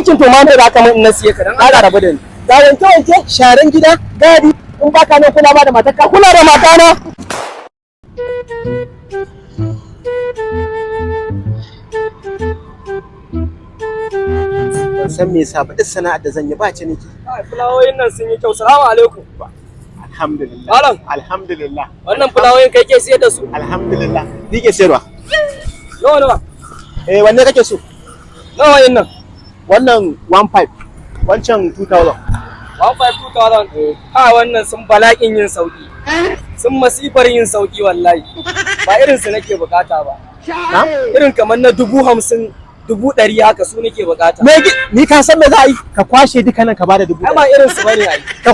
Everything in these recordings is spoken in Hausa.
aikin to ma me za ka mun in na siye ka dan Allah rabu da ni. Ga wanke wanke sharan gida gadi in baka nan kula ba da matarka kula da matana. Ban san me yasa ba duk sana'ar da zan yi ba ciniki. Fulawoyin nan sun yi kyau. Salamu alaikum. Alhamdulillah. Malam. Alhamdulillah. Wannan fulawoyin kai ke siyar da su? Alhamdulillah. Ni ke sayarwa. Nawa nawa? Wanne kake so? Nawa yin nan? Wannan 15, wancan 2000. 152,000. Ha wannan sun bala'in yin sauki. Sun masifar yin sauki wallahi. Ba irin su nake bukata ba. Irin kamar na 50,000, 100,000 haka su nake bukata. Ni ka san me za a yi? Ka kwashe duka nan ka bada 1000. Ai ba irin su bane ai. Ka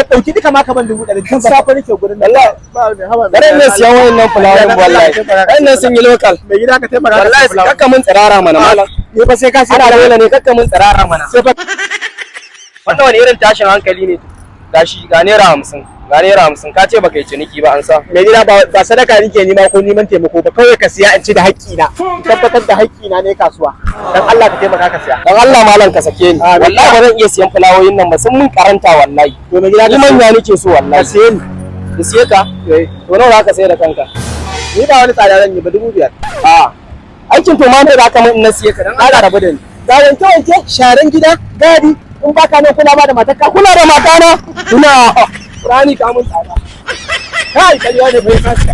dauki duka ma ka ban 1000. Kan safa nake gurin nan. Wallahi ba ne hawa. bare ne siyan wayannan fulawoyin wallahi. Wannan sun yi local. Me gida ka taimaka ka Wallahi kakka mun tsirara mana malam. Ni fa sai ka sai Ana dole ne kakka mun tsirara mana. sai fa Wannan wani irin tashin hankali ne? Gashi ga naira 50. Ga naira 50 ka ce baka yi ciniki ba an sa. me gida ba sadaka nake nima ko neman taimako ba kawai ka siya in ci da haƙƙina. Tabbatar da haƙƙina ne kasuwa. Dan Allah ka taimaka ka siya. Dan Allah malam ka sake ni. Wallahi ba zan iya siyan fulawoyin nan ba sun mun karanta wallahi. To me gida Ni manya nake so ka wallahi. siye ni. Ki siye ka? To nawa za ka sayar da kanka? Ni ba wani tsada zan yi ba 5,000. A aikin to ma me za ka mun in na siye ka dan Allah rabu da ni. Ga wanke wanke sharan gida gadi in baka nan kula ba da matarka Kula da matana. Ina Rani ka mun tsada. kai kariya ne bai kasa.